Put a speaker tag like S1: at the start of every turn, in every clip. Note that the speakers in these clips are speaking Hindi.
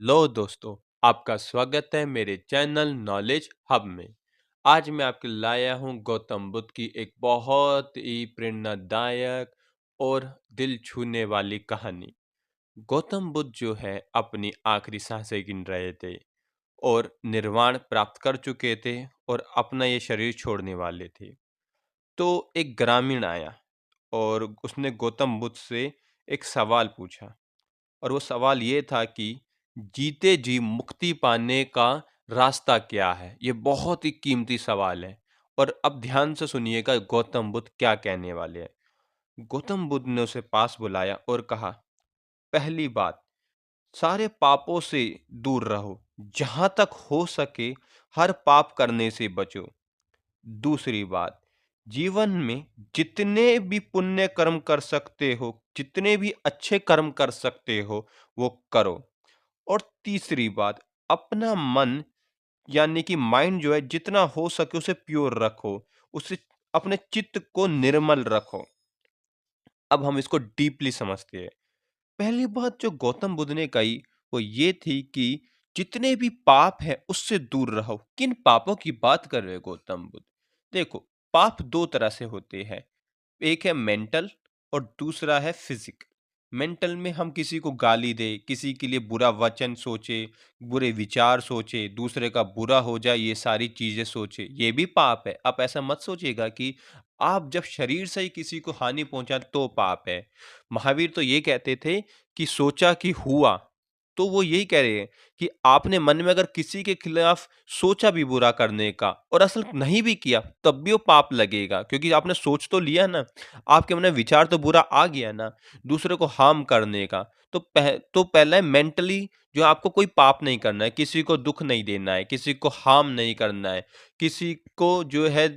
S1: लो दोस्तों, आपका स्वागत है मेरे चैनल नॉलेज हब में। आज मैं आपके लिए लाया हूँ गौतम बुद्ध की एक बहुत ही प्रेरणादायक और दिल छूने वाली कहानी। गौतम बुद्ध जो है अपनी आखिरी सांसें गिन रहे थे और निर्वाण प्राप्त कर चुके थे और अपना ये शरीर छोड़ने वाले थे। तो एक ग्रामीण आया और उसने गौतम बुद्ध से एक सवाल पूछा। और वो सवाल ये था कि जीते जी मुक्ति पाने का रास्ता क्या है? ये बहुत ही कीमती सवाल है। और अब ध्यान से सुनिएगा गौतम बुद्ध क्या कहने वाले हैं। गौतम बुद्ध ने उसे पास बुलाया और कहा, पहली बात, सारे पापों से दूर रहो। जहां तक हो सके हर पाप करने से बचो। दूसरी बात, जीवन में जितने भी पुण्य कर्म कर सकते हो, जितने भी अच्छे कर्म कर सकते हो, वो करो। और तीसरी बात, अपना मन यानी कि माइंड जो है जितना हो सके उसे प्योर रखो, उसे अपने चित्त को निर्मल रखो। अब हम इसको डीपली समझते हैं। पहली बात जो गौतम बुद्ध ने कही वो ये थी कि जितने भी पाप है उससे दूर रहो। किन पापों की बात कर रहे हैं गौतम बुद्ध? देखो, पाप दो तरह से होते हैं। एक है मेंटल और दूसरा है फिजिकल। मेंटल में हम किसी को गाली दे, किसी के लिए बुरा वचन सोचे, बुरे विचार सोचे, दूसरे का बुरा हो जाए, ये सारी चीजें सोचे, ये भी पाप है। आप ऐसा मत सोचिएगा कि आप जब शरीर से ही किसी को हानि पहुंचा तो पाप है। महावीर तो ये कहते थे कि सोचा कि हुआ। तो वो यही कह रहे हैं कि आपने मन में अगर किसी के खिलाफ सोचा भी बुरा करने का और असल नहीं भी किया तब भी वो पाप लगेगा, क्योंकि आपने सोच तो लिया ना, आपके मन में विचार तो बुरा आ गया ना दूसरे को हार्म करने का। तो पहला है मेंटली, जो आपको कोई पाप नहीं करना है, किसी को दुख नहीं देना है, किसी को हार्म नहीं करना है, किसी को जो है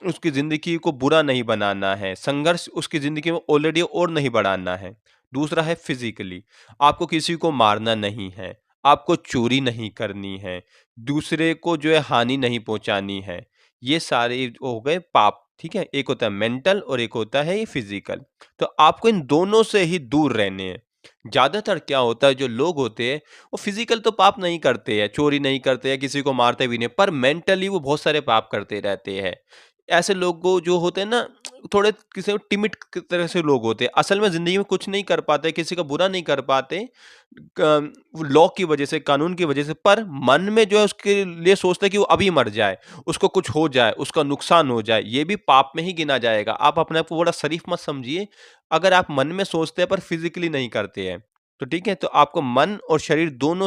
S1: उसकी जिंदगी को बुरा नहीं बनाना है, संघर्ष उसकी जिंदगी में ऑलरेडी और नहीं बढ़ाना है। दूसरा है फिजिकली, आपको किसी को मारना नहीं है, आपको चोरी नहीं करनी है, दूसरे को जो है हानि नहीं पहुंचानी है। ये सारे हो गए पाप, ठीक है? एक होता है मेंटल और एक होता है ये फिजिकल। तो आपको इन दोनों से ही दूर रहने हैं। ज्यादातर क्या होता है, जो लोग होते हैं वो फिजिकल तो पाप नहीं करते हैं, चोरी नहीं करते हैं, किसी को मारते भी नहीं, पर मेंटली वो बहुत सारे पाप करते रहते हैं। ऐसे लोग जो होते हैं ना, थोड़े किसी टिमिड तरह से लोग होते हैं, असल में जिंदगी में कुछ नहीं कर पाते, किसी का बुरा नहीं कर पाते लॉ की वजह से, कानून की वजह से, पर मन में जो है उसके लिए सोचते हैं कि वो अभी मर जाए, उसको कुछ हो जाए, उसका नुकसान हो जाए, ये भी पाप में ही गिना जाएगा। आप अपने आप को बड़ा शरीफ मत समझिए अगर आप मन में सोचते हैं पर फिजिकली नहीं करते हैं। तो ठीक है, तो आपको मन और शरीर दोनों